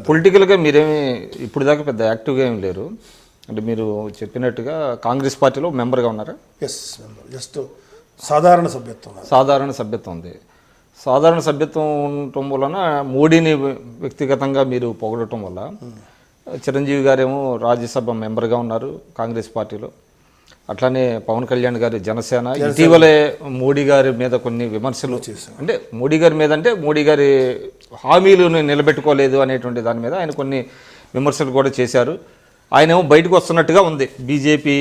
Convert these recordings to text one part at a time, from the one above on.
పొలిటికల్గా మీరేమి ఇప్పుడు దాకా పెద్ద యాక్టివ్గా ఏం లేరు, అంటే మీరు చెప్పినట్టుగా కాంగ్రెస్ పార్టీలో మెంబర్గా ఉన్నారా? ఎస్ మెంబర్, జస్ట్ సాధారణ సభ్యత్వం. సాధారణ సభ్యత్వం ఉంది. సాధారణ సభ్యత్వం ఉండటం వలన మోడీని వ్యక్తిగతంగా మీరు పొగడటం వల్ల చిరంజీవి గారేమో రాజ్యసభ మెంబర్గా ఉన్నారు కాంగ్రెస్ పార్టీలో, అట్లానే పవన్ కళ్యాణ్ గారి జనసేన. ఇటీవలే మోడీ గారి మీద కొన్ని విమర్శలు, అంటే మోడీ గారి మీద అంటే మోడీ గారి హామీలను నిలబెట్టుకోలేదు అనేటువంటి దాని మీద ఆయన కొన్ని విమర్శలు కూడా చేశారు. ఆయనేమో బయటకు వస్తున్నట్టుగా ఉంది, బీజేపీ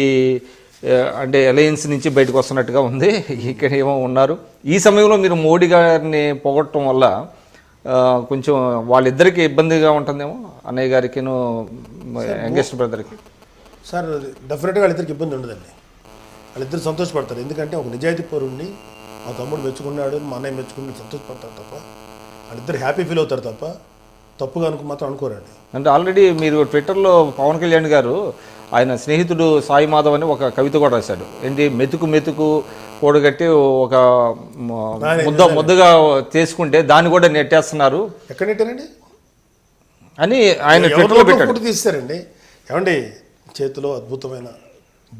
అంటే అలయన్స్ నుంచి బయటకు వస్తున్నట్టుగా ఉంది, ఇక్కడ ఏమో ఉన్నారు. ఈ సమయంలో మీరు మోడీ గారిని పొగడటం వల్ల కొంచెం వాళ్ళిద్దరికీ ఇబ్బందిగా ఉంటుందేమో, అన్నయ్య గారికిను యంగెస్ట్ బ్రదర్కి. సార్ డెఫినెట్గా వాళ్ళిద్దరికి ఇబ్బంది ఉండదండి, వాళ్ళిద్దరు సంతోషపడతారు. ఎందుకంటే ఒక నిజాయితీ పౌరుణ్ణి మా తమ్ముడు మెచ్చుకున్నాడు, మా అన్నయ్య మెచ్చుకున్నాడు సంతోషపడతారు తప్ప, వాళ్ళిద్దరు హ్యాపీ ఫీల్ అవుతారు తప్ప తప్పుగా మాత్రం అనుకోరండి. అంటే ఆల్రెడీ మీరు ట్విట్టర్లో పవన్ కళ్యాణ్ గారు ఆయన స్నేహితుడు సాయి మాధవ్ అని ఒక కవిత కూడా రాశాడు, ఏంటి మెతుకు మెతుకు కూడగట్టి ఒక ముద్దగా చేసుకుంటే దాన్ని కూడా నెట్టేస్తున్నారు. ఎక్కడ నెట్టారండి అని ఆయన ట్విట్టర్లో పెట్టాడు. తీస్తారండి ఏమండి, చేతిలో అద్భుతమైన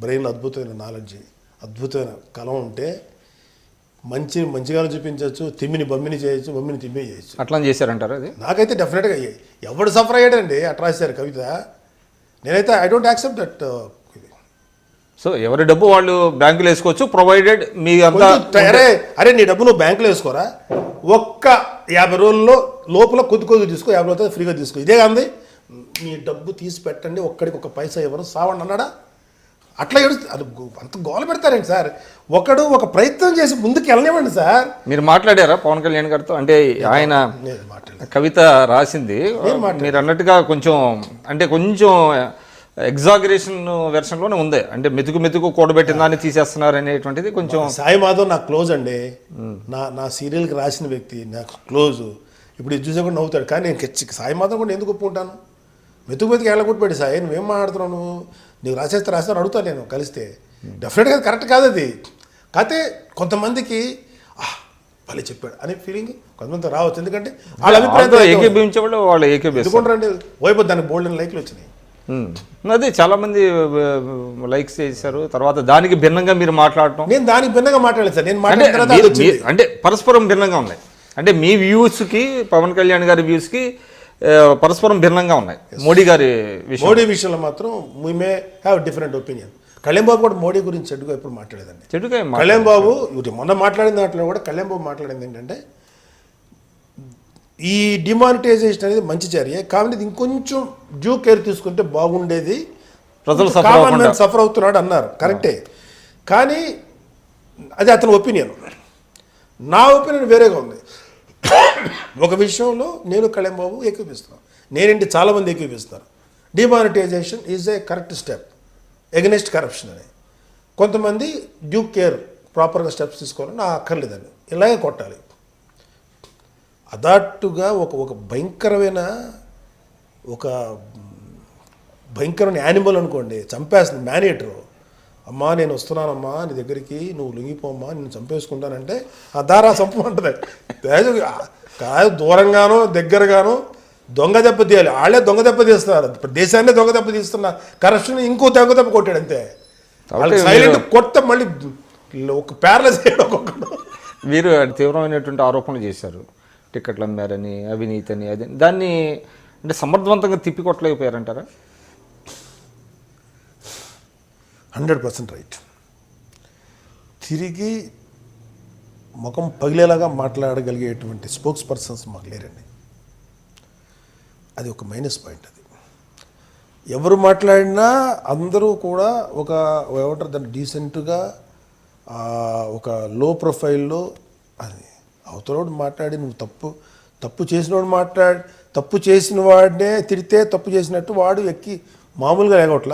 బ్రెయిన్లో అద్భుతమైన నాలెడ్జ్, అద్భుతమైన కలం ఉంటే మంచిగా చూపించవచ్చు, తిమ్మిని బమ్మిని చేయొచ్చు, బమ్మిని తిమ్మి చేయొచ్చు. అట్లా చేశారంటారు. అది నాకైతే డెఫినెట్గా ఎవడు సఫర్ అయ్యాడండి అట్లా రాశారు కవిత. నేనైతే I don't accept that. So ఎవరి డబ్బు వాళ్ళు బ్యాంకులో వేసుకోవచ్చు, ప్రొవైడెడ్ మీ అంతా. అరే నీ డబ్బు నువ్వు బ్యాంకులో వేసుకోరా, ఒక్క 50 రోజుల్లో లోపల కొద్ది తీసుకో, 50 రోజులు ఫ్రీగా తీసుకో, ఇదే కాదు నీ డబ్బు తీసి పెట్టండి, ఒక్కడికి ఒక పైసా ఎవరు సావండి అన్నాడా? అట్లా అది అంత గోల పెడతారండి సార్. ఒక ప్రయత్నం చేసి ముందుకు వెళ్ళనివ్వండి సార్. మీరు మాట్లాడారా పవన్ కళ్యాణ్ గారితో? అంటే ఆయన కవిత రాసింది మీరు అన్నట్టుగా కొంచెం అంటే కొంచెం ఎగ్జాగరేషన్ వెర్షన్లోనే ఉంది, అంటే మెతుకు కూడబెట్టిన దాన్ని తీసేస్తున్నారు అనేటువంటిది కొంచెం. సాయి మాధవ్ నాకు క్లోజ్ అండి, నా సీరియల్కి రాసిన వ్యక్తి నాకు క్లోజ్. ఇప్పుడు ఇది చూసే కూడా నవ్వుతాడు, కానీ నేను సాయి మాధవ్ కూడా ఎందుకు ఒప్పుకుంటాను? మెతుకు ఎళ్ళగొట్టుపెట్టి సాయి నువ్వేం మాట్లాడుతున్నావు, నీకు రాసేస్తాను అడుగుతాను నేను కలిస్తే. డెఫినెట్గా కరెక్ట్ కాదు అది. కాకపోతే కొంతమందికి భలే చెప్పాడు అనే ఫీలింగ్ కొంతమంది రావచ్చు, ఎందుకంటే వాళ్ళ అభిప్రాయం ఏకీభవించేవాళ్ళు వాళ్ళు ఎందుకుంటారండి. వైపు దానికి బోల్డెన్ లైక్లు వచ్చినాయి, అదే చాలా మంది లైక్స్ చేశారు. తర్వాత దానికి భిన్నంగా మీరు మాట్లాడటం. నేను దానికి భిన్నంగా మాట్లాడలేదు సార్, నేను మాట్లాడిన అంటే పరస్పరం భిన్నంగా ఉన్నాయి, అంటే మీ వ్యూస్కి పవన్ కళ్యాణ్ గారి వ్యూస్కి పరస్పరం భిన్నంగా ఉన్నాయి. మోడీ విషయంలో మాత్రం we may have different opinion. Kalyan Babu కూడా మోడీ గురించి చెడుగా ఎప్పుడు మాట్లాడేదండి. చెడుగా కళ్యాణ్ బాబు మొన్న మాట్లాడిన దాంట్లో కూడా కళ్యాణ్ బాబు మాట్లాడింది ఏంటంటే ఈ డిమానిటైజేషన్ అనేది మంచి చర్య, కాబట్టి ఇంకొంచెం డ్యూ కేర్ తీసుకుంటే బాగుండేది, ప్రజలు సఫర్ అవుతున్నాడు అన్నారు. కరెక్టే, కానీ అది అతని ఒపీనియన్. నా ఒపీనియన్ వేరేగా ఉంది. ఒక విషయంలో నేను కళ్యాణ్ బాబు ఏకీపిస్తున్నాను, నేనేంటి చాలామంది ఏకీపిస్తారు. Demonetisation is a correct step against corruption అని. కొంతమంది డ్యూ కేర్ ప్రాపర్గా స్టెప్స్ తీసుకోవాలని నాకు అక్కర్లేదండి, ఇలాగే కొట్టాలి. అదాట్టుగా ఒక భయంకరమైన యానిమల్ అనుకోండి, చంపేస్తుంది మ్యానేటర్. అమ్మా నేను వస్తున్నానమ్మా నీ దగ్గరికి, నువ్వు లొంగిపోమ్మా నేను చంపేసుకుంటానంటే ఆ దారా చంపమంటుంది. కాదు దూరంగానో దగ్గరగానో దొంగ దెబ్బ తీయాలి. వాళ్ళే దొంగ దెబ్బ తీస్తున్నారు, దేశాన్నే దొంగ దెబ్బ తీస్తున్న కరప్షన్ ఇంకో దొంగ దెబ్బ కొట్టాడు అంతే. వాళ్ళకి సైలెంట్ కొత్త మళ్ళీ ఒక ప్యారలైజ్ చేయడం. ఒక్కొక్కడు మీరు తీవ్రమైనటువంటి ఆరోపణలు చేశారు, టికెట్లు అమ్మారని, అవినీతి అని, అది దాన్ని అంటే సమర్థవంతంగా తిప్పికొట్టలేకపోయారంటారా? 100% రైట్. తిరిగి ముఖం పగిలేలాగా మాట్లాడగలిగేటువంటి స్పోక్స్ పర్సన్స్ మాకు లేరండి. అది ఒక మైనస్ పాయింట్. అది ఎవరు మాట్లాడినా అందరూ కూడా ఏమంటారు దాన్ని డీసెంట్గా ఒక లో ప్రొఫైల్లో, అది అవతలోడు మాట్లాడి నువ్వు తప్పు చేసిన వాడినే తిడితే తప్పు చేసినట్టు వాడు ఎక్కి మామూలుగా లేగొట్లా